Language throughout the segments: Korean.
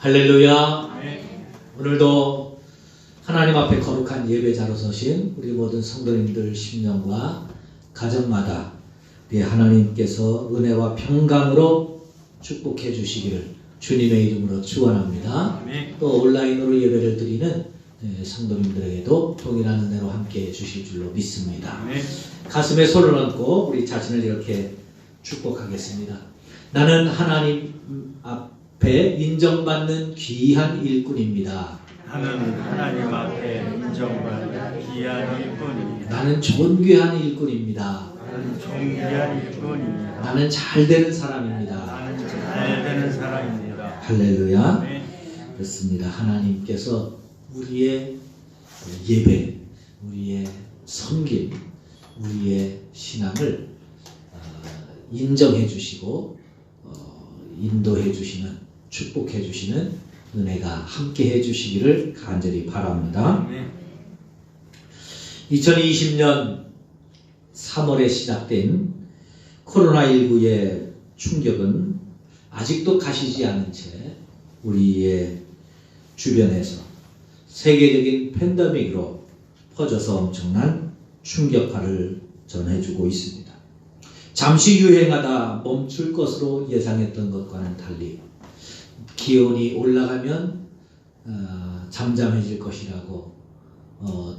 할렐루야. 오늘도 하나님 앞에 거룩한 예배자로 서신 우리 모든 성도님들 심령과 가정마다 우리 하나님께서 은혜와 평강으로 축복해 주시기를 주님의 이름으로 축원합니다. 또 온라인으로 예배를 드리는 성도님들에게도 동일한 은혜로 함께 해 주실 줄로 믿습니다. 가슴에 손을 얹고 우리 자신을 이렇게 축복하겠습니다. 나는 하나님 앞에 인정받는 귀한 일꾼입니다. 나는 하나님 앞에 인정받는 귀한 일꾼입니다. 나는 존귀한 일꾼입니다. 나는 존귀한 일꾼입니다. 나는 잘되는 사람입니다. 나는 잘되는 사람입니다. 할렐루야. 그렇습니다. 하나님께서 우리의 예배, 우리의 섬김, 우리의 신앙을 인정해 주시고 인도해 주시는, 축복해 주시는 은혜가 함께 해 주시기를 간절히 바랍니다. 2020년 3월에 시작된 코로나19의 충격은 아직도 가시지 않은 채 우리의 주변에서 세계적인 팬데믹으로 퍼져서 엄청난 충격파를 전해주고 있습니다. 잠시 유행하다 멈출 것으로 예상했던 것과는 달리 기온이 올라가면 잠잠해질 것이라고,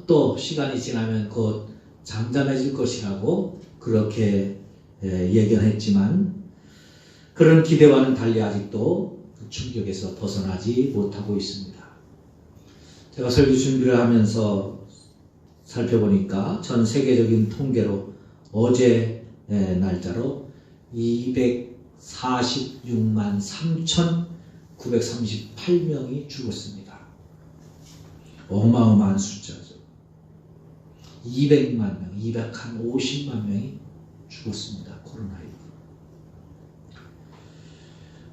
또 시간이 지나면 곧 잠잠해질 것이라고 그렇게 예견했지만 그런 기대와는 달리 아직도 그 충격에서 벗어나지 못하고 있습니다. 제가 설교 준비를 하면서 살펴보니까 전 세계적인 통계로 어제 날짜로 246만 3,938명이 죽었습니다. 어마어마한 숫자죠. 200만 명, 250만 명이 죽었습니다.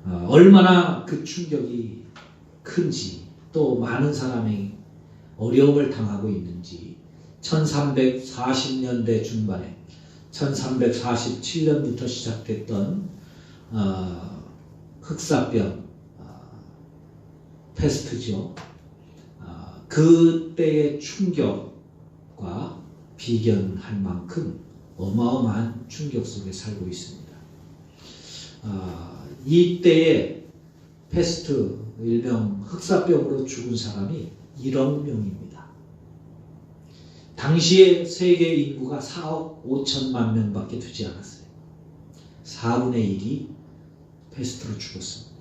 코로나19. 얼마나 그 충격이 큰지, 또 많은 사람이 어려움을 당하고 있는지 1340년대 중반에 1347년부터 시작됐던 흑사병 패스트죠. 그때의 충격과 비견할 만큼 어마어마한 충격 속에 살고 있습니다. 이때의 패스트, 일명 흑사병으로 죽은 사람이 1억 명입니다. 당시에 세계 인구가 4억 5천만 명밖에 되지 않았어요. 4분의 1이 패스트로 죽었습니다.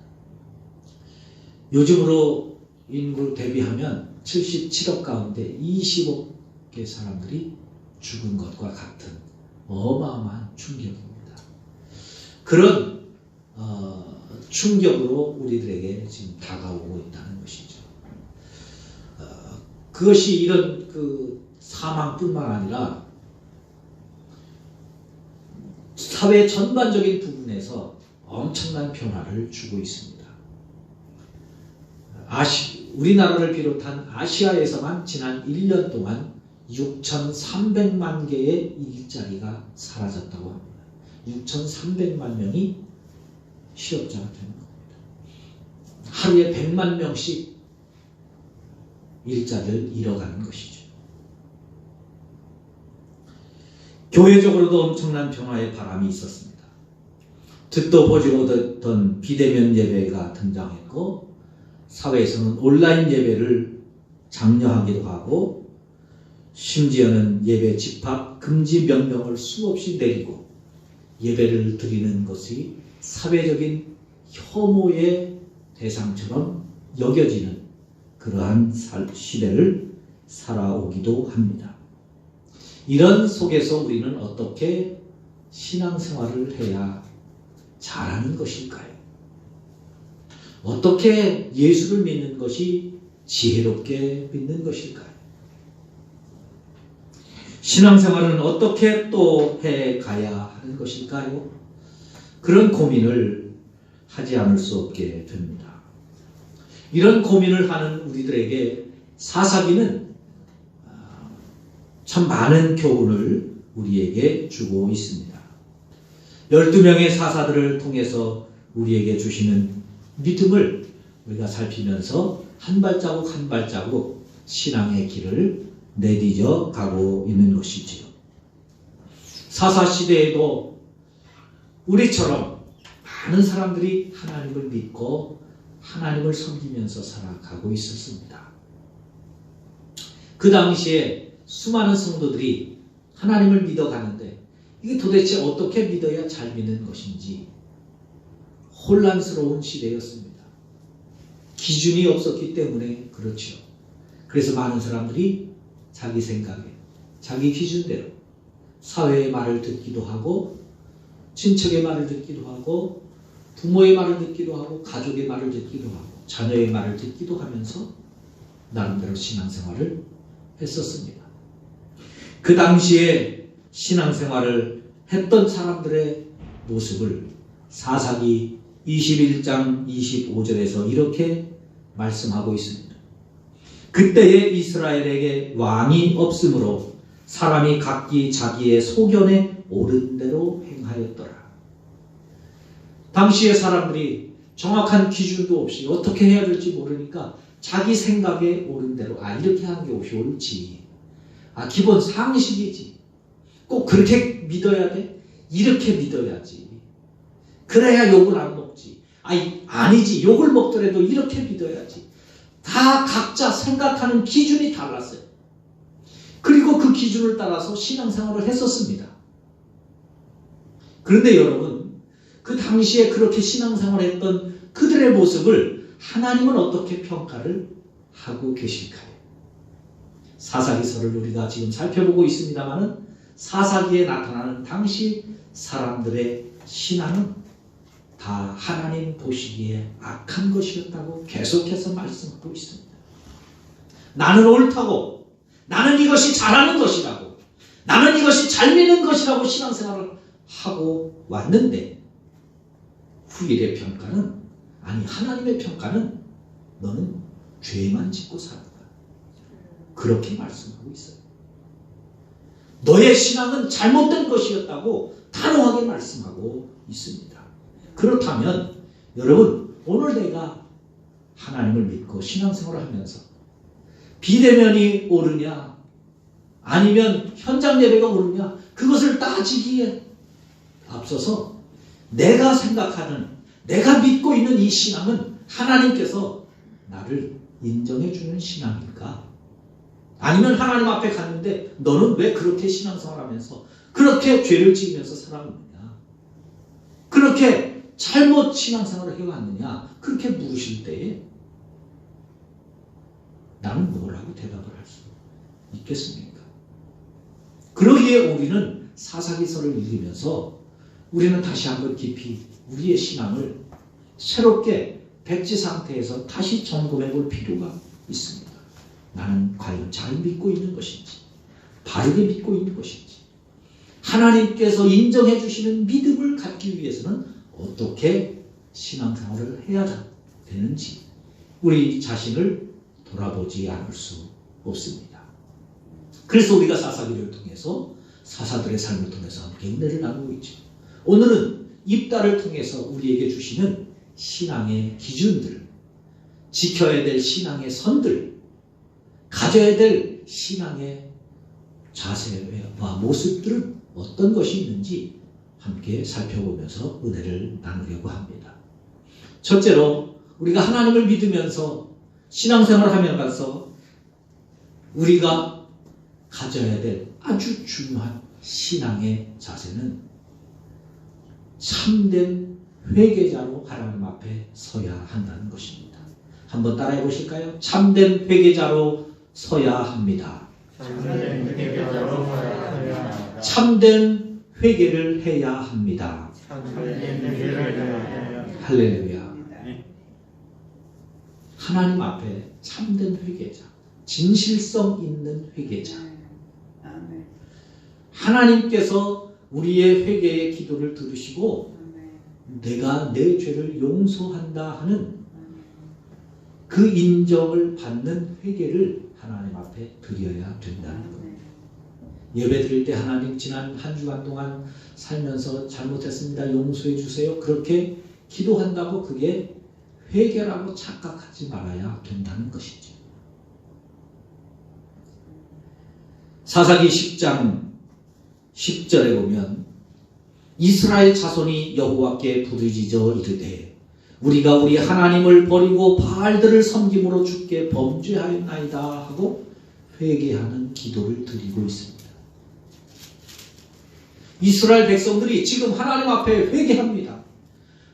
요즘으로 인구 대비하면 77억 가운데 20억의 사람들이 죽은 것과 같은 어마어마한 충격입니다. 그런 충격으로 우리들에게 지금 다가오고 있다는 것이죠. 그것이 이런 그 사망뿐만 아니라 사회 전반적인 부분에서 엄청난 변화를 주고 있습니다. 우리나라를 비롯한 아시아에서만 지난 1년 동안 6,300만 개의 일자리가 사라졌다고 합니다. 6,300만 명이 실업자가 되는 겁니다. 하루에 100만 명씩 일자리를 잃어가는 것이죠. 교회적으로도 엄청난 변화의 바람이 있었습니다. 듣도 보지도 못했던 비대면 예배가 등장했고, 사회에서는 온라인 예배를 장려하기도 하고, 심지어는 예배 집합 금지 명령을 수없이 내리고 예배를 드리는 것이 사회적인 혐오의 대상처럼 여겨지는 그러한 시대를 살아오기도 합니다. 이런 속에서 우리는 어떻게 신앙생활을 해야 잘하는 것일까요? 어떻게 예수를 믿는 것이 지혜롭게 믿는 것일까요? 신앙생활은 어떻게 또 해가야 하는 것일까요? 그런 고민을 하지 않을 수 없게 됩니다. 이런 고민을 하는 우리들에게 사사기는 참 많은 교훈을 우리에게 주고 있습니다. 12명의 사사들을 통해서 우리에게 주시는 믿음을 우리가 살피면서 한 발자국 한 발자국 신앙의 길을 내디뎌 가고 있는 것이지요. 사사시대에도 우리처럼 많은 사람들이 하나님을 믿고 하나님을 섬기면서 살아가고 있었습니다. 그 당시에 수많은 성도들이 하나님을 믿어가는데 이게 도대체 어떻게 믿어야 잘 믿는 것인지 혼란스러운 시대였습니다. 기준이 없었기 때문에 그렇죠. 그래서 많은 사람들이 자기 생각에, 자기 기준대로 사회의 말을 듣기도 하고 친척의 말을 듣기도 하고 부모의 말을 듣기도 하고 가족의 말을 듣기도 하고 자녀의 말을 듣기도 하면서 나름대로 신앙생활을 했었습니다. 그 당시에 신앙생활을 했던 사람들의 모습을 사사기 21장 25절에서 이렇게 말씀하고 있습니다. 그때에 이스라엘에게 왕이 없으므로 사람이 각기 자기의 소견에 옳은 대로 행하였더라. 당시의 사람들이 정확한 기준도 없이 어떻게 해야 될지 모르니까 자기 생각에 옳은 대로 이렇게 하는 게 옳지. 기본 상식이지. 꼭 그렇게 믿어야 돼? 이렇게 믿어야지. 그래야 욕을 안 먹지. 아니지. 욕을 먹더라도 이렇게 믿어야지. 다 각자 생각하는 기준이 달랐어요. 그리고 그 기준을 따라서 신앙생활을 했었습니다. 그런데 여러분, 그 당시에 그렇게 신앙생활을 했던 그들의 모습을 하나님은 어떻게 평가를 하고 계실까요? 사사기서를 우리가 지금 살펴보고 있습니다마는 사사기에 나타나는 당시 사람들의 신앙은 다 하나님 보시기에 악한 것이었다고 계속해서 말씀하고 있습니다. 나는 옳다고, 나는 이것이 잘하는 것이라고, 나는 이것이 잘 믿는 것이라고 신앙생활을 하고 왔는데 후일의 평가는, 하나님의 평가는 너는 죄만 짓고 살았다. 그렇게 말씀하고 있어요. 너의 신앙은 잘못된 것이었다고 단호하게 말씀하고 있습니다. 그렇다면 여러분, 오늘 내가 하나님을 믿고 신앙생활을 하면서 비대면이 옳으냐 아니면 현장 예배가 옳으냐, 그것을 따지기에 앞서서 내가 생각하는, 내가 믿고 있는 이 신앙은 하나님께서 나를 인정해 주는 신앙일까? 아니면 하나님 앞에 갔는데 너는 왜 그렇게 신앙생활하면서 그렇게 죄를 지으면서 살아왔느냐, 그렇게 잘못 신앙생활을 해왔느냐, 그렇게 물으실 때에 나는 뭐라고 대답을 할 수 있겠습니까? 그러기에 우리는 사사기서를 읽으면서 우리는 다시 한번 깊이 우리의 신앙을 새롭게 백지 상태에서 다시 점검해 볼 필요가 있습니다. 나는 과연 잘 믿고 있는 것인지, 바르게 믿고 있는 것인지, 하나님께서 인정해 주시는 믿음을 갖기 위해서는 어떻게 신앙생활을 해야 되는지 우리 자신을 돌아보지 않을 수 없습니다. 그래서 우리가 사사기를 통해서 사사들의 삶을 통해서 함께 은혜를 나누고 있죠. 오늘은 입다를 통해서 우리에게 주시는 신앙의 기준들, 지켜야 될 신앙의 선들, 가져야 될 신앙의 자세와 모습들은 어떤 것이 있는지 함께 살펴보면서 은혜를 나누려고 합니다. 첫째로 우리가 하나님을 믿으면서 신앙생활을 하면서 우리가 가져야 될 아주 중요한 신앙의 자세는 참된 회개자로 하나님 앞에 서야 한다는 것입니다. 한번 따라해 보실까요? 참된 회개자로 서야 합니다. 참된 회개를 해야 합니다. 할렐루야. 하나님 앞에 참된 회개자, 진실성 있는 회개자. 하나님께서 우리의 회개의 기도를 들으시고 내가 내 죄를 용서한다 하는 그 인정을 받는 회개를 하나님 앞에 드려야 된다는 겁니다. 예배 드릴 때 하나님, 지난 한 주간 동안 살면서 잘못했습니다, 용서해 주세요, 그렇게 기도한다고 그게 회개라고 착각하지 말아야 된다는 것이죠. 사사기 10장 10절에 보면 이스라엘 자손이 여호와께 부르짖어 이르되 우리가 우리 하나님을 버리고 바알들을 섬김으로 주께 범죄하였나이다 하고 회개하는 기도를 드리고 있습니다. 이스라엘 백성들이 지금 하나님 앞에 회개합니다.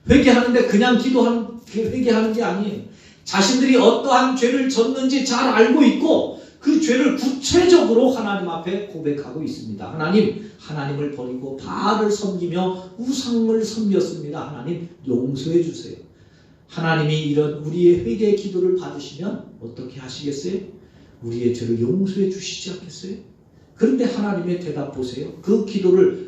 회개하는데 그냥 회개하는 게 아니에요. 자신들이 어떠한 죄를 졌는지 잘 알고 있고 그 죄를 구체적으로 하나님 앞에 고백하고 있습니다. 하나님을 버리고 바알을 섬기며 우상을 섬겼습니다. 하나님 용서해 주세요. 하나님이 이런 우리의 회개의 기도를 받으시면 어떻게 하시겠어요? 우리의 죄를 용서해 주시지 않겠어요? 그런데 하나님의 대답 보세요. 그 기도를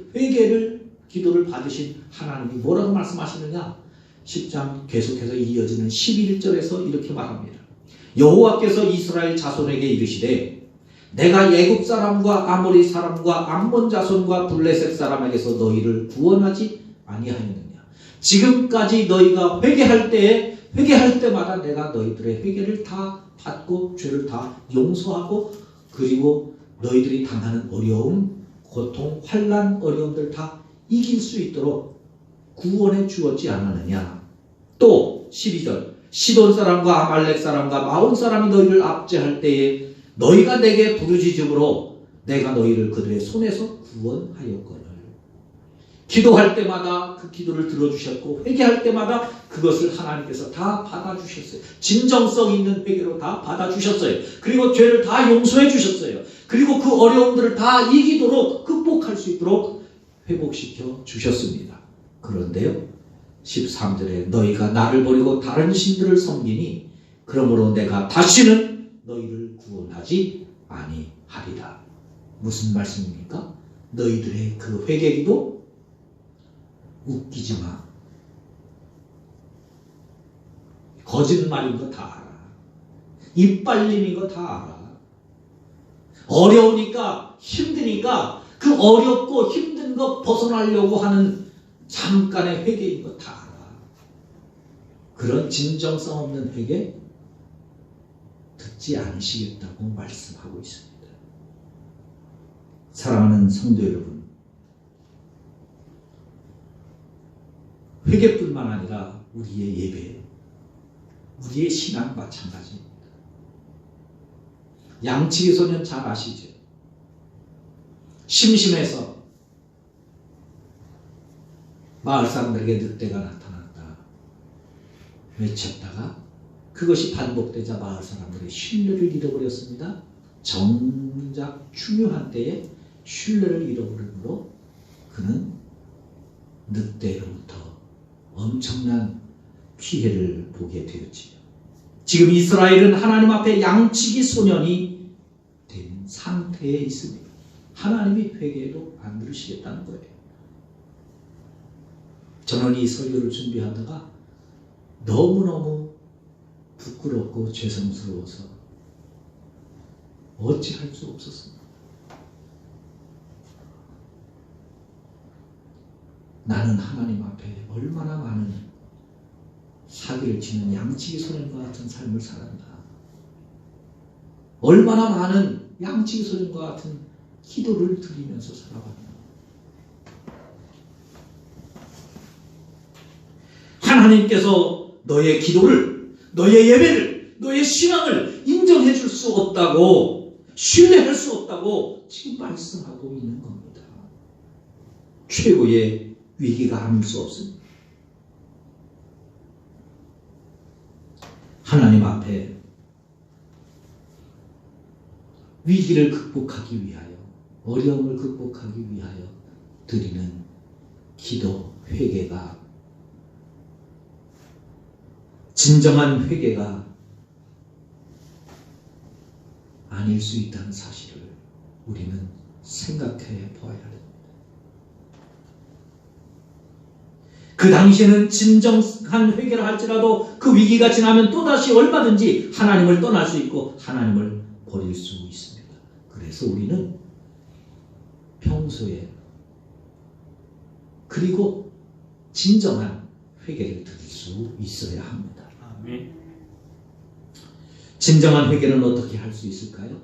받으신 하나님이 뭐라고 말씀하시느냐? 10장 계속해서 이어지는 11절에서 이렇게 말합니다. 여호와께서 이스라엘 자손에게 이르시되 내가 애굽 사람과 아모리 사람과 암몬 자손과 블레셋 사람에게서 너희를 구원하지 아니하였느냐? 지금까지 너희가 회개할 때마다 내가 너희들의 회개를 다 받고 죄를 다 용서하고 그리고 너희들이 당하는 어려움, 고통, 환난, 어려움들 다 이길 수 있도록 구원해 주었지 않았느냐? 또 12절 시돈 사람과 아말렉 사람과 마온 사람이 너희를 압제할 때에 너희가 내게 부르짖음으로 내가 너희를 그들의 손에서 구원하였거늘. 기도할 때마다 그 기도를 들어주셨고 회개할 때마다 그것을 하나님께서 다 받아주셨어요. 진정성 있는 회개로 다 받아주셨어요. 그리고 죄를 다 용서해 주셨어요. 그리고 그 어려움들을 다 이기도록 극복할 수 있도록 회복시켜 주셨습니다. 그런데요 13절에 너희가 나를 버리고 다른 신들을 섬기니 그러므로 내가 다시는 너희를 구원하지 아니하리라. 무슨 말씀입니까? 너희들의 그 회개기도 웃기지 마. 거짓말인 거 다 알아. 이빨림인 거 다 알아. 어려우니까 힘드니까 그 어렵고 힘든 거 벗어나려고 하는 잠깐의 회개인 거 다 알아. 그런 진정성 없는 회개 듣지 않으시겠다고 말씀하고 있습니다. 사랑하는 성도 여러분, 회개뿐만 아니라 우리의 예배, 우리의 신앙 마찬가지입니다. 양치기 소년 잘 아시죠? 심심해서 마을 사람들에게 늑대가 나타났다 외쳤다가 그것이 반복되자 마을 사람들의 신뢰를 잃어버렸습니다. 정작 중요한 때에 신뢰를 잃어버림으로 그는 늑대로부터 엄청난 피해를 보게 되었지요. 지금 이스라엘은 하나님 앞에 양치기 소년이 된 상태에 있습니다. 하나님이 회개해도 안 들으시겠다는 거예요. 저는 이 설교를 준비하다가 너무너무 부끄럽고 죄송스러워서 어찌할 수 없었습니다. 나는 하나님 앞에 얼마나 많은 사기를 치는 양치기 소년과 같은 삶을 살았나. 얼마나 많은 양치기 소년과 같은 기도를 드리면서 살아왔나. 하나님께서 너의 기도를, 너의 예배를, 너의 신앙을 인정해 줄 수 없다고, 신뢰할 수 없다고 지금 말씀하고 있는 겁니다. 최고의 위기가 아닐 수 없습니다. 하나님 앞에 위기를 극복하기 위하여, 어려움을 극복하기 위하여 드리는 기도, 회개가 진정한 회개가 아닐 수 있다는 사실을 우리는 생각해 보아야 합니다. 그 당시에는 진정한 회개를 할지라도 그 위기가 지나면 또다시 얼마든지 하나님을 떠날 수 있고 하나님을 버릴 수 있습니다. 그래서 우리는 평소에 그리고 진정한 회개를 드릴 수 있어야 합니다. 아멘. 진정한 회개는 어떻게 할 수 있을까요?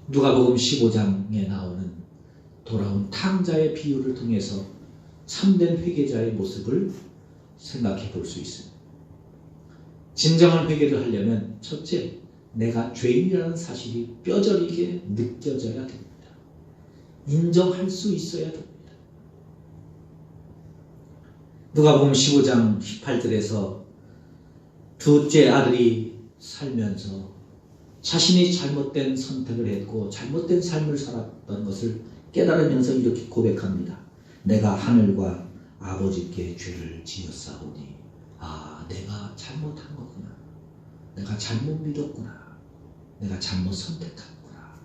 누가복음 15장에 나오는 돌아온 탕자의 비유를 통해서 참된 회개자의 모습을 생각해 볼 수 있습니다. 진정한 회개를 하려면 첫째, 내가 죄인이라는 사실이 뼈저리게 느껴져야 됩니다. 인정할 수 있어야 됩니다. 누가복음 15장 18절에서 둘째 아들이 살면서 자신이 잘못된 선택을 했고 잘못된 삶을 살았던 것을 깨달으면서 이렇게 고백합니다. 내가 하늘과 아버지께 죄를 지었사오니 내가 잘못한 거구나. 내가 잘못 믿었구나. 내가 잘못 선택했구나.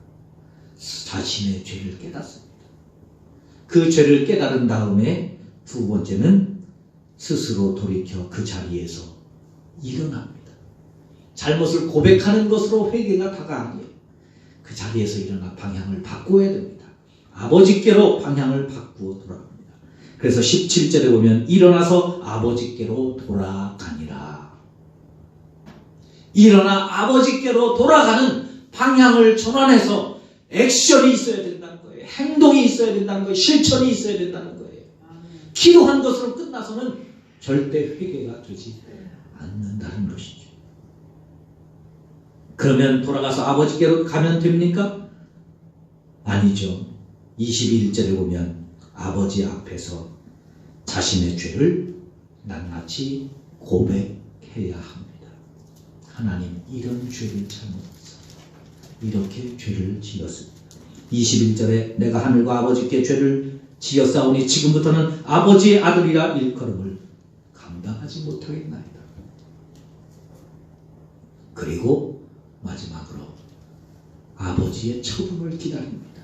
자신의 죄를 깨닫습니다. 그 죄를 깨달은 다음에 두 번째는 스스로 돌이켜 그 자리에서 일어납니다. 잘못을 고백하는 것으로 회개가 다가 아니에요. 그 자리에서 일어나 방향을 바꾸어야 됩니다. 아버지께로 방향을 바꾸어 돌아갑니다. 그래서 17절에 보면 일어나서 아버지께로 돌아가니라. 일어나 아버지께로 돌아가는 방향을 전환해서 액션이 있어야 된다는 거예요. 행동이 있어야 된다는 거예요. 실천이 있어야 된다는 거예요. 기도한 것으로 끝나서는 절대 회개가 되지 않는다는 것이죠. 그러면 돌아가서 아버지께로 가면 됩니까? 아니죠. 21절에 보면 아버지 앞에서 자신의 죄를 낱낱이 고백해야 합니다. 하나님, 이런 죄를 잘못했어. 이렇게 죄를 지었습니다. 21절에 내가 하늘과 아버지께 죄를 지었사오니 지금부터는 아버지의 아들이라 일컬음을 감당하지 못하겠나이다. 그리고 마지막으로 아버지의 처분을 기다립니다.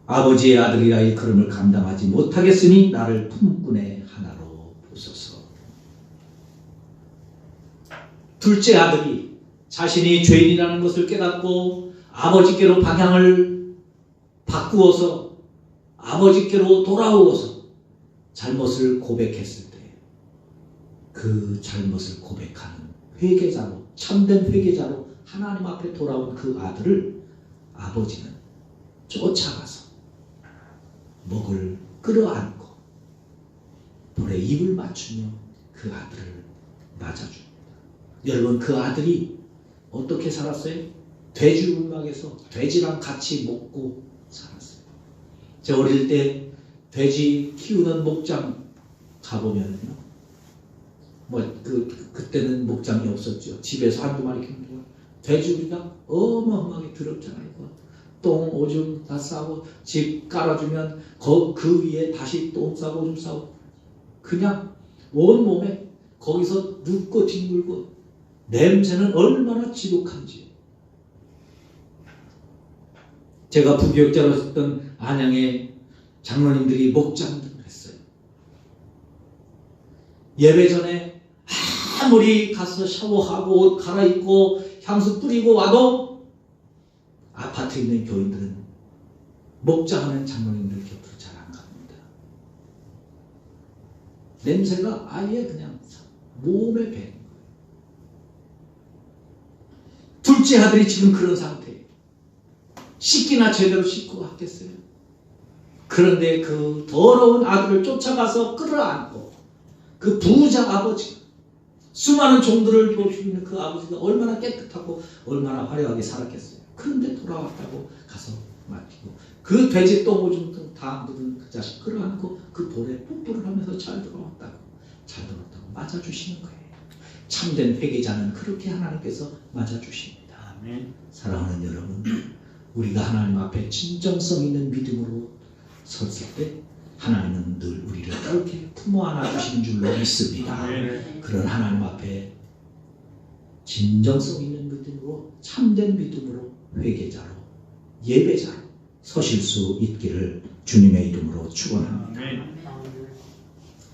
아버지의 아들이라 일컬음을 감당하지 못하겠으니 나를 품꾼의 하나로 보소서. 둘째 아들이 자신이 죄인이라는 것을 깨닫고 아버지께로 방향을 바꾸어서 아버지께로 돌아오어서 잘못을 고백했을 때 그 잘못을 고백하는 회개자로, 참된 회개자로 하나님 앞에 돌아온 그 아들을 아버지는 쫓아가서 목을 끌어안고 볼에 입을 맞추며 그 아들을 맞아줍니다. 여러분, 그 아들이 어떻게 살았어요? 돼지 울막에서 돼지랑 같이 먹고 살았어요. 제가 어릴 때 돼지 키우는 목장 가보면요, 그때는 목장이 없었죠. 집에서 한두 마리 키우는 거. 돼지우리가 어마어마하게 더럽잖아요. 똥, 오줌 다 싸고, 집 깔아주면 그 위에 다시 똥 싸고 오줌 싸고, 그냥 온몸에 거기서 눕고 뒹굴고, 냄새는 얼마나 지독한지. 제가 부교육자로 했던 안양의 장로님들이 목장들을 했어요. 예배 전에 아무리 가서 샤워하고 옷 갈아입고 향수 뿌리고 와도 아파트에 있는 교인들은 목장하는 장로님들 곁으로 잘 안 갑니다. 냄새가 아예 그냥 몸에 배는 거예요. 둘째 아들이 지금 그런 상태예요. 씻기나 제대로 씻고 왔겠어요. 그런데 그 더러운 아들을 쫓아가서 끌어안고 그 부자 아버지가, 수많은 종들을 보시는 그 아버지가 얼마나 깨끗하고 얼마나 화려하게 살았겠어요. 그런데 돌아왔다고 가서 맡기고 그 돼지 똥 오줌 다 묻은 그 자식 끌어안고 그 볼에 뽀뽀를 하면서 잘 돌아왔다고 맞아주시는 거예요. 참된 회개자는 그렇게 하나님께서 맞아주십니다. 아멘. 사랑하는 여러분, 우리가 하나님 앞에 진정성 있는 믿음으로 섰을 때 하나님은 늘 우리를 이렇게 품어 안아주시는 줄로 믿습니다. 그런 하나님 앞에 진정성 있는 믿음으로, 참된 믿음으로, 회개자로, 예배자로 서실 수 있기를 주님의 이름으로 축원합니다.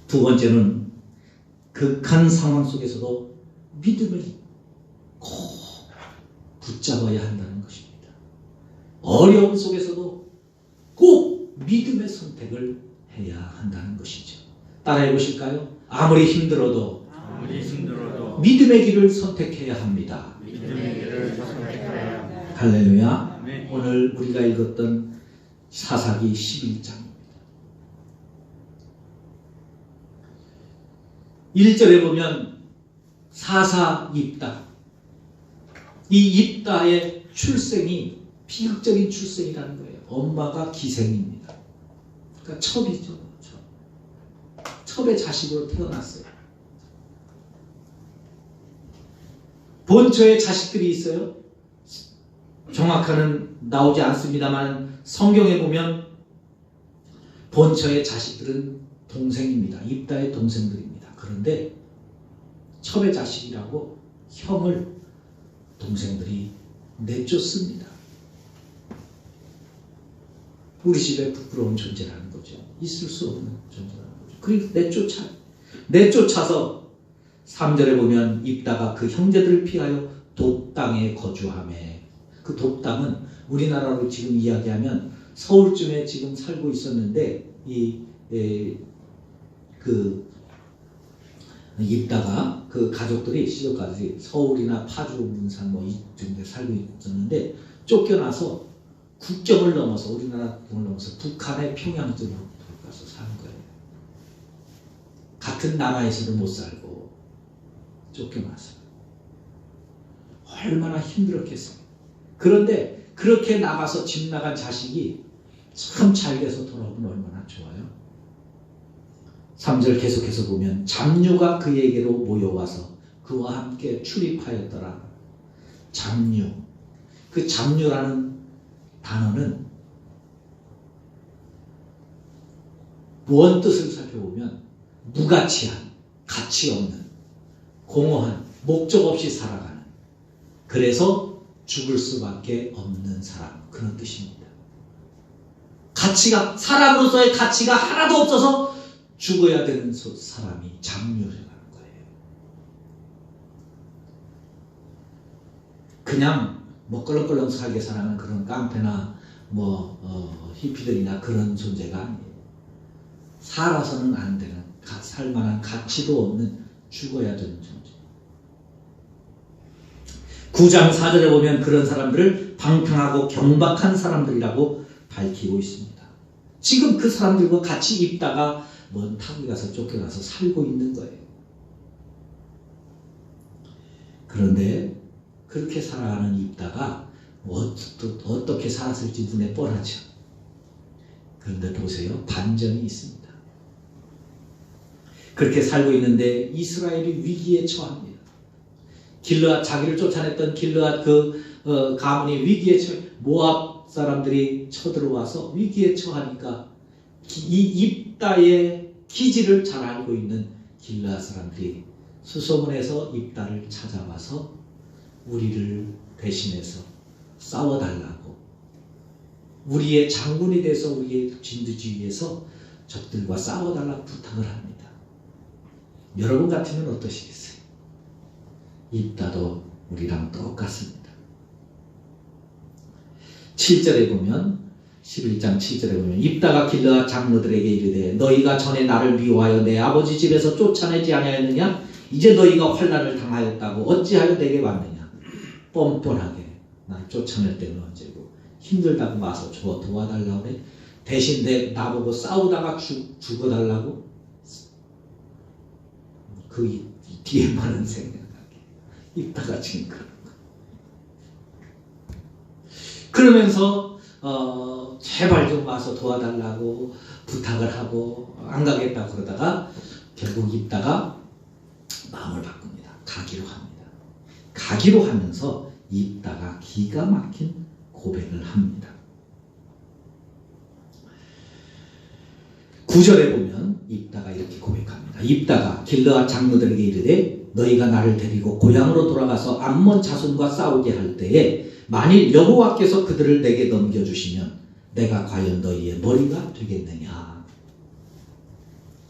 두 번째는 극한 상황 속에서도 믿음을 꼭 붙잡아야 한다는 것입니다. 어려움 속에서도 꼭 믿음의 선택을 해야 한다는 것이죠. 따라해 보실까요? 아무리 힘들어도 아무리 힘들어도 믿음의 길을 선택해야 합니다. 믿음의 길을 선택해야 합니다. 할렐루야. 아멘. 오늘 우리가 읽었던 사사기 11장입니다. 1절에 보면 사사 입다. 이 입다의 출생이 비극적인 출생이라는 거예요. 엄마가 기생입니다. 그러니까 첩이죠. 첩의 자식으로 태어났어요. 본처의 자식들이 있어요. 정확하는 나오지 않습니다만 성경에 보면 본처의 자식들은 동생입니다. 입다의 동생들입니다. 그런데 첩의 자식이라고 형을 동생들이 내쫓습니다. 우리 집에 부끄러운 존재라는 거죠. 있을 수 없는 존재라는 거죠. 그리고 내쫓아서 3절에 보면 입다가 그 형제들을 피하여 돕당에 거주하매, 그 돕당은 우리나라로 지금 이야기하면 서울쯤에 지금 살고 있었는데 입다가 그 가족들이 시족까지 서울이나 파주, 문산 뭐 이쯤 데 살고 있었는데 쫓겨나서 국경을 넘어서 우리나라 국경을 넘어서 북한의 평양쯤으로 가서 사는 거예요. 같은 나라에서도 못 살고 쫓겨나서 얼마나 힘들었겠어요. 그런데 그렇게 나가서 집 나간 자식이 참 잘 돼서 돌아오면 얼마나 좋아요. 3절 계속해서 보면 잡류가 그에게로 모여와서 그와 함께 출입하였더라. 잡류. 그 잡류라는 단어는 원뜻을 살펴보면 무가치한, 가치 없는, 공허한, 목적 없이 살아가는, 그래서 죽을 수밖에 없는 사람, 그런 뜻입니다. 가치가, 사람으로서의 가치가 하나도 없어서 죽어야 되는 사람이 잡류라는 거예요. 그냥 뭐 껄렁껄렁 살게 살아가는 그런 깡패나 히피들이나 그런 존재가 아니에요. 살아서는 안 되는, 살만한 가치도 없는, 죽어야 되는 존재. 9장 4절에 보면 그런 사람들을 방탕하고 경박한 사람들이라고 밝히고 있습니다. 지금 그 사람들과 같이 입다가 먼 타국에 가서 쫓겨나서 살고 있는 거예요. 그런데 그렇게 살아가는 입다가 어떻게 살았을지 눈에 뻔하죠. 그런데 보세요. 반전이 있습니다. 그렇게 살고 있는데 이스라엘이 위기에 처합니다. 길르앗, 자기를 쫓아냈던 길르앗 가문이 위기에 처해, 모압 사람들이 쳐들어와서 위기에 처하니까 이 입다의 기질을 잘 알고 있는 길르앗 사람들이 수소문에서 입다를 찾아와서 우리를 대신해서 싸워달라고, 우리의 장군이 돼서 우리의 진두지휘에서 적들과 싸워달라고 부탁을 합니다. 여러분 같으면 어떠시겠어요? 입다도 우리랑 똑같습니다. 7절에 보면, 11장 7절에 보면 입다가 길르앗 장로들에게 이르되 너희가 전에 나를 미워하여 내 아버지 집에서 쫓아내지 아니하였느냐? 이제 너희가 환난을 당하였다고 어찌하여 내게 왔느냐? 뻔뻔하게 나를 쫓아낼 때는 언제고 힘들다고 와서 도와달라고 해? 대신 나보고 싸우다가 죽어달라고? 그 뒤에만은 생각하게 입다가 지금 그러면서 제발 좀 와서 도와달라고 부탁을 하고 안 가겠다고 그러다가 결국 입다가 마음을 바꿉니다. 가기로 합니다. 가기로 하면서 입다가 기가 막힌 고백을 합니다. 9절에 보면 입다가 이렇게 고백합니다. 입다가 길르앗 장로들에게 이르되 너희가 나를 데리고 고향으로 돌아가서 암몬 자손과 싸우게 할 때에 만일 여호와께서 그들을 내게 넘겨주시면 내가 과연 너희의 머리가 되겠느냐?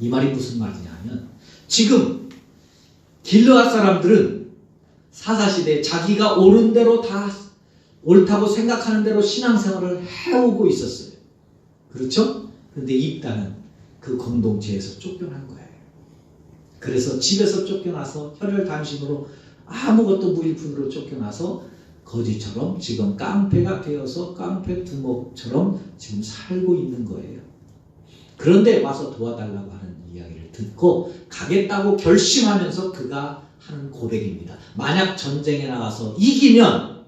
이 말이 무슨 말이냐 하면 지금 길르앗 사람들은 사사시대에 자기가 옳은 대로 다 옳다고 생각하는 대로 신앙생활을 해오고 있었어요. 그렇죠? 그런데 입다는 그 공동체에서 쫓겨난 거예요. 그래서 집에서 쫓겨나서 혈혈단신으로 아무것도 무일푼으로 쫓겨나서 거지처럼 지금 깡패가 되어서 깡패 두목처럼 지금 살고 있는 거예요. 그런데 와서 도와달라고 하는 이야기를 듣고 가겠다고 결심하면서 그가 하는 고백입니다. 만약 전쟁에 나가서 이기면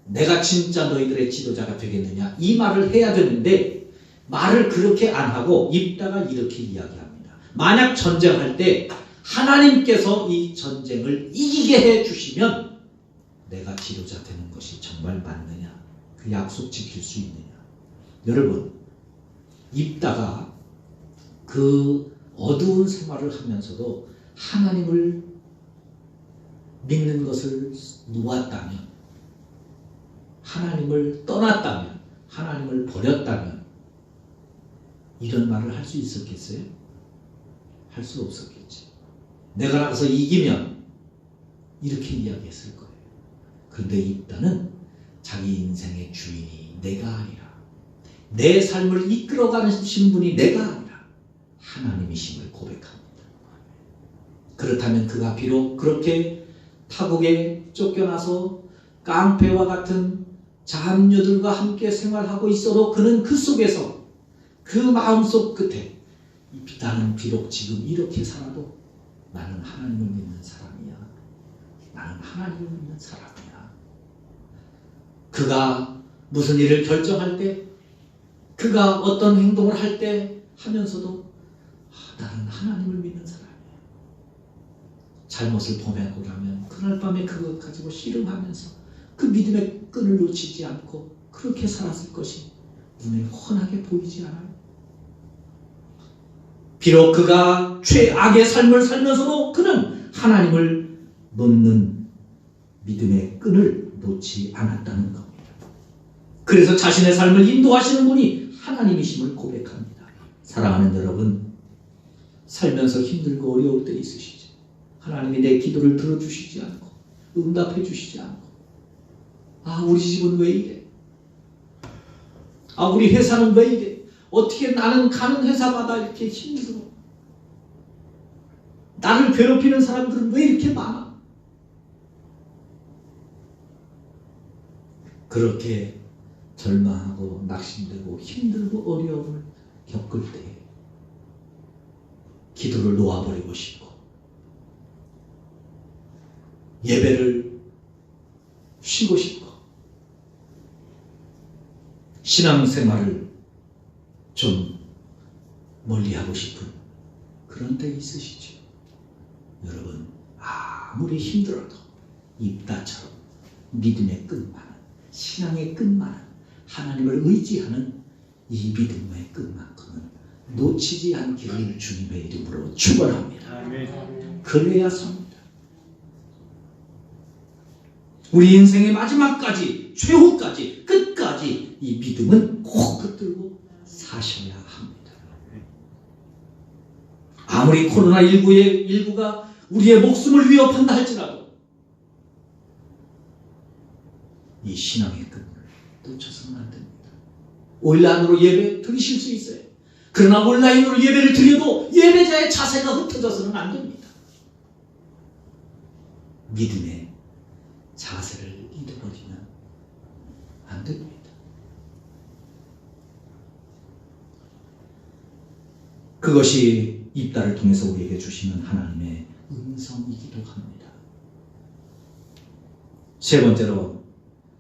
내가 진짜 너희들의 지도자가 되겠느냐, 이 말을 해야 되는데 말을 그렇게 안 하고 입다가 이렇게 이야기합니다. 만약 전쟁할 때 하나님께서 이 전쟁을 이기게 해주시면 내가 지도자 되는 것이 정말 맞느냐, 그 약속 지킬 수 있느냐. 여러분, 입다가 그 어두운 생활을 하면서도 하나님을 믿는 것을 놓았다면, 하나님을 떠났다면, 하나님을 버렸다면 이런 말을 할 수 있었겠어요? 할 수 없었겠지. 내가 나가서 이기면 이렇게 이야기했을 거예요. 그런데 입다는 자기 인생의 주인이 내가 아니라, 내 삶을 이끌어가는 신분이 내가 아니라 하나님이심을 고백합니다. 그렇다면 그가 비록 그렇게 타국에 쫓겨나서 깡패와 같은 잡녀들과 함께 생활하고 있어도 그는 그 속에서, 그 마음속 끝에 나는 비록 지금 이렇게 살아도 나는 하나님을 믿는 사람이야. 나는 하나님을 믿는 사람이야. 그가 무슨 일을 결정할 때, 그가 어떤 행동을 할 때 하면서도 나는 하나님을 믿는 사람이야. 잘못을 범하고 나면 그날 밤에 그것 가지고 씨름하면서 그 믿음의 끈을 놓치지 않고 그렇게 살았을 것이 눈에 훤하게 보이지 않아요? 비록 그가 최악의 삶을 살면서도 그는 하나님을 놓는 믿음의 끈을 놓지 않았다는 겁니다. 그래서 자신의 삶을 인도하시는 분이 하나님이심을 고백합니다. 사랑하는 여러분, 살면서 힘들고 어려울 때 있으시죠? 하나님이 내 기도를 들어주시지 않고 응답해 주시지 않고, 우리 집은 왜 이래? 우리 회사는 왜 이래? 어떻게 나는 가는 회사마다 이렇게 힘들어? 나를 괴롭히는 사람들은 왜 이렇게 많아? 그렇게 절망하고 낙심되고 힘들고 어려움을 겪을 때 기도를 놓아버리고 싶고 예배를 쉬고 싶고 신앙생활을 좀 멀리하고 싶은 그런 때 있으시죠? 여러분, 아무리 힘들어도 입다처럼 믿음의 끈만은, 신앙의 끈만은, 하나님을 의지하는 이 믿음의 끈만큼은 놓치지 않기를 주님의 이름으로 축원합니다. 그래야 섭니다. 우리 인생의 마지막까지, 최후까지, 끝까지 이 믿음은 꼭 붙들고 사셔야 합니다. 아무리 코로나19가 우리의 목숨을 위협한다 할지라도 이 신앙의 끈을 놓쳐서는 안 됩니다. 온라인으로 예배 드리실 수 있어요. 그러나 온라인으로 예배를 드려도 예배자의 자세가 흩어져서는 안 됩니다. 믿음의 자세를 잃어버리면 안 됩니다. 그것이 입다를 통해서 우리에게 주시는 하나님의 음성이기도 합니다. 세 번째로,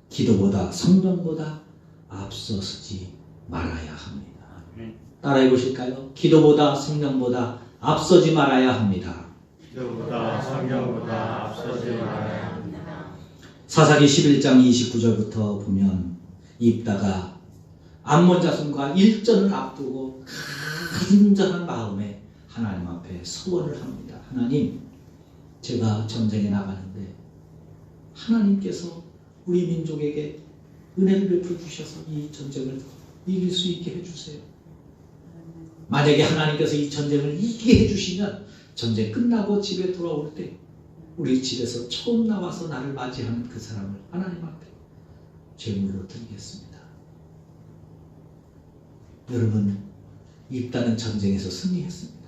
기도보다 성령보다 앞서서지 말아야 합니다. 따라해 보실까요? 기도보다 성령보다 앞서지 말아야 합니다. 기도보다 성령보다 앞서지 말아야 합니다. 사사기 11장 29절부터 보면 입다가 암몬 자손과 일전을 앞두고 간절한 마음에 하나님 앞에 소원을 합니다. 하나님, 제가 전쟁에 나가는데 하나님께서 우리 민족에게 은혜를 베풀어 주셔서 이 전쟁을 이길 수 있게 해주세요. 만약에 하나님께서 이 전쟁을 이기게 해주시면 전쟁 끝나고 집에 돌아올 때 우리 집에서 처음 나와서 나를 맞이하는 그 사람을 하나님 앞에 제물로 드리겠습니다. 여러분, 입다는 전쟁에서 승리했습니다.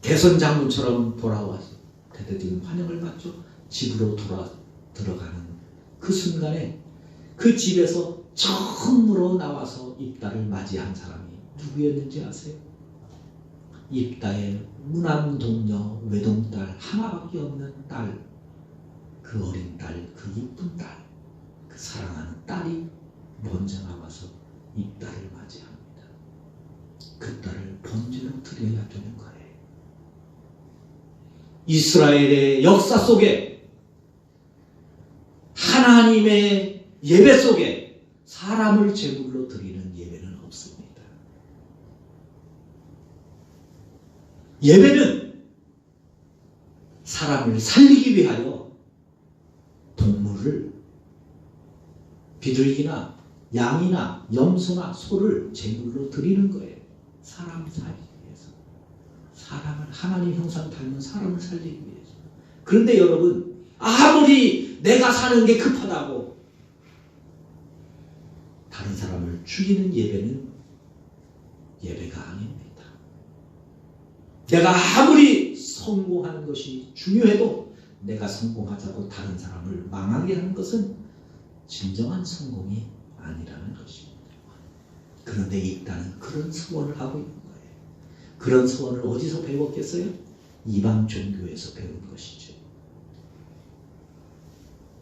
대선 장군처럼 돌아와서 대대적인 환영을 받죠. 집으로 들어가는 그 순간에 그 집에서 처음으로 나와서 입다를 맞이한 사람이 누구였는지 아세요? 입다의 무남동녀 외동딸 하나밖에 없는 딸, 그 어린 딸, 그 이쁜 딸, 그 사랑하는 딸이 먼저 나와서 입다를 맞이합니다. 그 딸을 번제로 드려야 되는 거예요. 이스라엘의 역사 속에 하나님의 예배 속에 사람을 제물로 드리는 예배는 없습니다. 예배는 사람을 살리기 위하여 동물을 비둘기나 양이나 염소나 소를 제물로 드리는 거예요. 사람 살리기 위해서. 사람을 하나님 형상 닮은 사람을 살리기 위해서. 그런데 여러분 아무리 내가 사는 게 급하다고 다른 사람을 죽이는 예배는 예배가 아닙니다. 내가 아무리 성공하는 것이 중요해도 내가 성공하자고 다른 사람을 망하게 하는 것은 진정한 성공이 아니라는 것입니다. 그런데 입다는 그런 소원을 하고 있는 거예요. 그런 소원을 어디서 배웠겠어요? 이방 종교에서 배운 것이죠.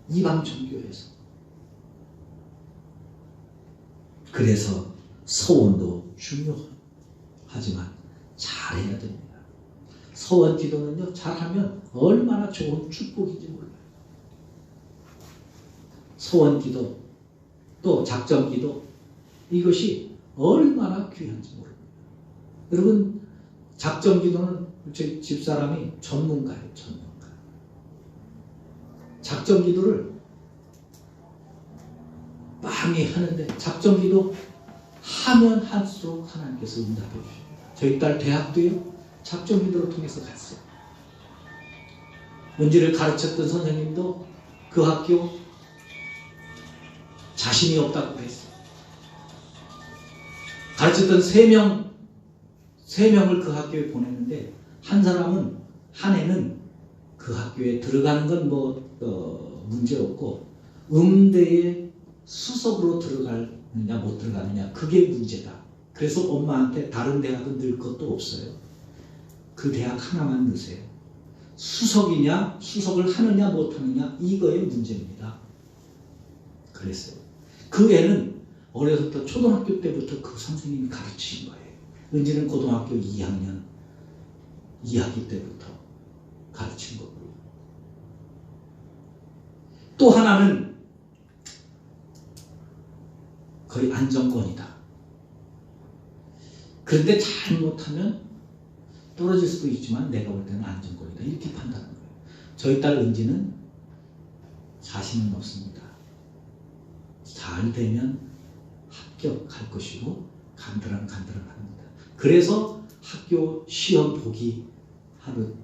이방 종교에서. 그래서 소원도 중요하지만 잘해야 됩니다. 소원 기도는요, 잘하면 얼마나 좋은 축복인지 몰라요. 소원 기도, 또 작정 기도, 이것이 얼마나 귀한지 모릅니다. 여러분, 작정 기도는 저희 집사람이 전문가예요, 전문가. 작정 기도를 많이 하는데, 작정 기도 하면 할수록 하나님께서 응답해 주십니다. 저희 딸 대학도요, 작정 기도를 통해서 갔어요. 은지를 가르쳤던 선생님도 그 학교 자신이 없다고 했어요. 가르쳤던 3명을 그 학교에 보냈는데, 한 사람은, 한 애는 그 학교에 들어가는 건 문제 없고, 음대에 수석으로 들어가느냐 못 들어가느냐, 그게 문제다. 그래서 엄마한테 다른 대학은 넣을 것도 없어요. 그 대학 하나만 넣으세요. 수석이냐, 수석을 하느냐 못하느냐, 이거의 문제입니다. 그랬어요. 그 애는 어려서부터 초등학교 때부터 그 선생님이 가르치신 거예요. 은지는 고등학교 2학년 2학기 때부터 가르친 거고요. 또 하나는 거의 안정권이다. 그런데 잘못하면 떨어질 수도 있지만 내가 볼 때는 안정권이다. 이렇게 판단하는 거예요. 저희 딸 은지는 자신은 없습니다. 잘 되면 합격할 것이고 간드랑간드랑합니다. 그래서 학교 시험 보기 하루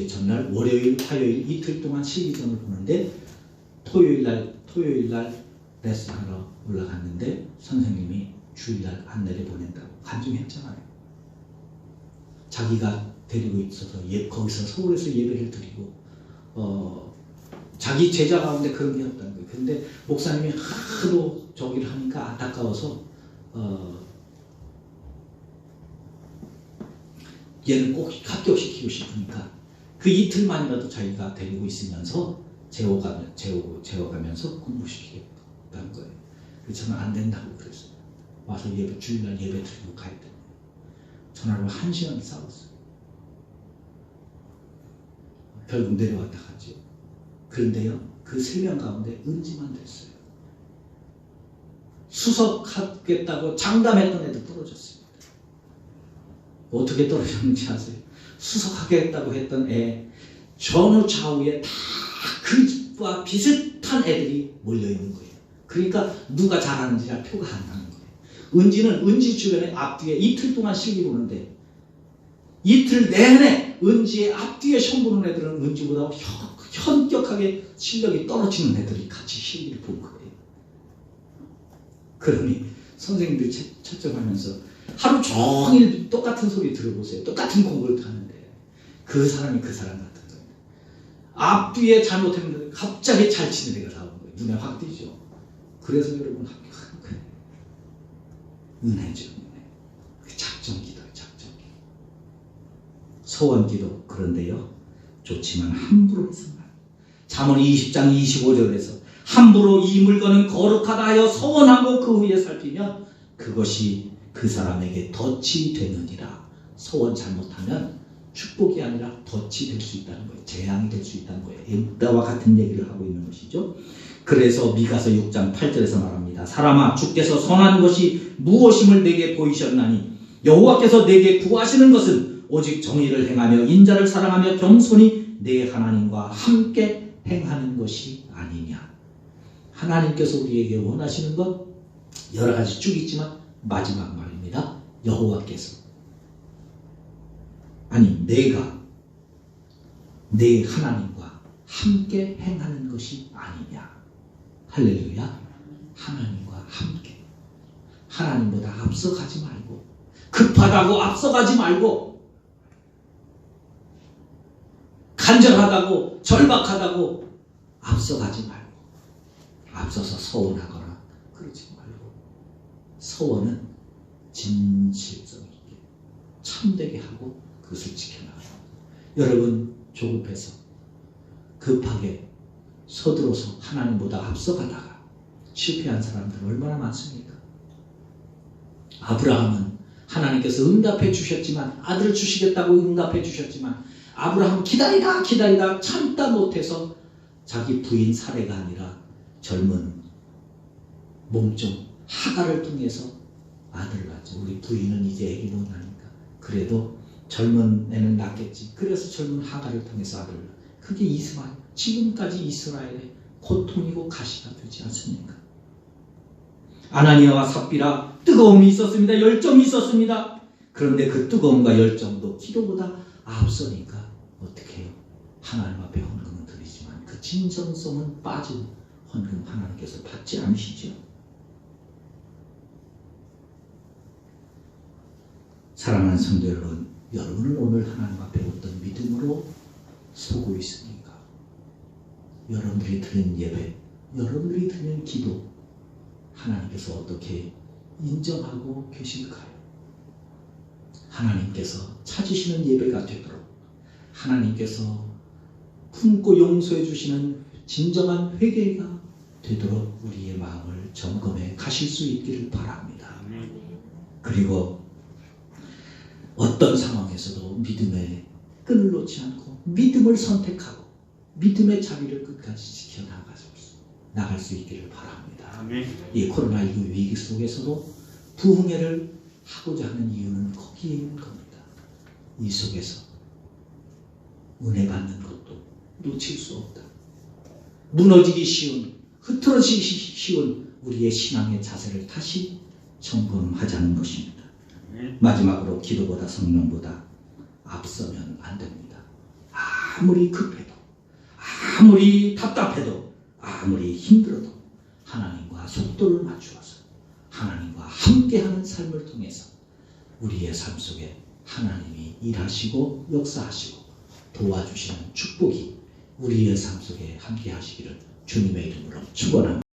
전날 월요일, 화요일 이틀 동안 실기점을 보는데 토요일 날 레슨하러 올라갔는데 선생님이 주일날 안내를 보낸다고 간증했잖아요. 자기가 데리고 있어서 거기서 서울에서 예배를 드리고 자기 제자 가운데 그런 게 없다는 거예요. 근데 목사님이 하도 저기를 하니까 안타까워서 얘는 꼭 합격시키고 싶으니까 그 이틀만이라도 자기가 데리고 있으면서 재워가면서 공부시키겠다는 거예요. 그래서 저는 안 된다고 그랬어요. 와서 주일날 예배 드리고 가야 돼. 전화로 1시간 싸웠어요. 결국 내려왔다 갔죠. 그런데요, 그 3명 가운데 은지만 됐어요. 수석하겠다고 장담했던 애도 떨어졌습니다. 어떻게 떨어졌는지 아세요? 수석하겠다고 했던 애 전후 좌우에 다 그와 비슷한 애들이 몰려있는 거예요. 그러니까 누가 잘하는지 알 표가 안 나는 거예요. 은지는 은지 주변에 앞뒤에 이틀 동안 실기 보는데 이틀 내내 은지의 앞뒤에 시험 보는 애들은 은지보다 현격하게 실력이 떨어지는 애들이 같이 실기를 본 거예요. 그러니 선생님들이 채점하면서 하루 종일 똑같은 소리 들어보세요. 똑같은 공부를 하는데 그 사람이 그 사람 같은 거예요. 앞뒤에 잘못했는데 갑자기 잘 치는 애가 나오는 거예요. 눈에 확 띄죠. 그래서 여러분 합격하는 거예요. 은혜죠. 은혜. 작정기도예요. 작정기도. 소원기도 그런데요. 좋지만 함부로 해서는 안 돼요. 잠언 20장 25절에서 함부로 이 물건은 거룩하다 하여 소원하고 그 후에 살피면 그것이 그 사람에게 덫이 되느니라. 소원 잘못하면 축복이 아니라 덫이 될 수 있다는 거예요. 재앙이 될 수 있다는 거예요. 나와 같은 얘기를 하고 있는 것이죠. 그래서 미가서 6장 8절에서 말합니다. 사람아, 주께서 선한 것이 무엇임을 내게 보이셨나니 여호와께서 내게 구하시는 것은 오직 정의를 행하며 인자를 사랑하며 겸손히 내 하나님과 함께 행하는 것이 아니냐. 하나님께서 우리에게 원하시는 것 여러 가지 쭉 있지만 마지막 말입니다. 여호와께서 아니 내가 내 하나님과 함께 행하는 것이 아니냐. 할렐루야. 하나님과 함께. 하나님보다 앞서가지 말고 급하다고 앞서가지 말고 간절하다고 절박하다고 앞서가지 말고 앞서서 서운하거나 그러지 말고 서원은 진실성 있게 참되게 하고 그것을 지켜나가요. 여러분 조급해서 급하게 서둘러서 하나님보다 앞서가다가 실패한 사람들 얼마나 많습니까? 아브라함은 하나님께서 응답해 주셨지만 아들을 주시겠다고 응답해 주셨지만 아브라함 기다리다 참다 못해서 자기 부인 사례가 아니라 젊은 몸종 하가를 통해서 아들을 낳죠. 우리 부인은 이제 애기 못 나니까 그래도 젊은 애는 낳겠지. 그래서 젊은 하가를 통해서 아들을 낳아. 그게 이스마엘. 지금까지 이스라엘의 고통이고 가시가 되지 않습니까? 아나니아와 삽비라 뜨거움이 있었습니다. 열정이 있었습니다. 그런데 그 뜨거움과 열정도 기도보다 앞서니까 어떻게 해요? 하나님 앞에 헌금은 드리지만 그 진정성은 빠진 헌금 하나님께서 받지 않으시죠. 사랑하는 성도 여러분, 여러분은 오늘 하나님 앞에 어떤 믿음으로 서고 있습니까? 여러분들이 드린 예배, 여러분들이 드린 기도 하나님께서 어떻게 인정하고 계실까요? 하나님께서 찾으시는 예배가 되도록 하나님께서 품고 용서해 주시는 진정한 회개가 되도록 우리의 마음을 점검해 가실 수 있기를 바랍니다. 그리고 어떤 상황에서도 믿음의 끈을 놓지 않고 믿음을 선택하고 믿음의 자리를 끝까지 지켜나갈 수 있기를 바랍니다. 이 코로나19 위기 속에서도 부흥회를 하고자 하는 이유는 거기에 있는 겁니다. 이 속에서 은혜 받는 것도 놓칠 수 없다. 무너지기 쉬운, 흐트러지기 쉬운 우리의 신앙의 자세를 다시 점검하자는 것입니다. 마지막으로 기도보다 성령보다 앞서면 안 됩니다. 아무리 급해도 아무리 답답해도 아무리 힘들어도 하나님과 속도를 맞추어서 하나님과 함께하는 삶을 통해서 우리의 삶 속에 하나님이 일하시고 역사하시고 도와주시는 축복이 우리의 삶 속에 함께하시기를 주님의 이름으로 축원합니다.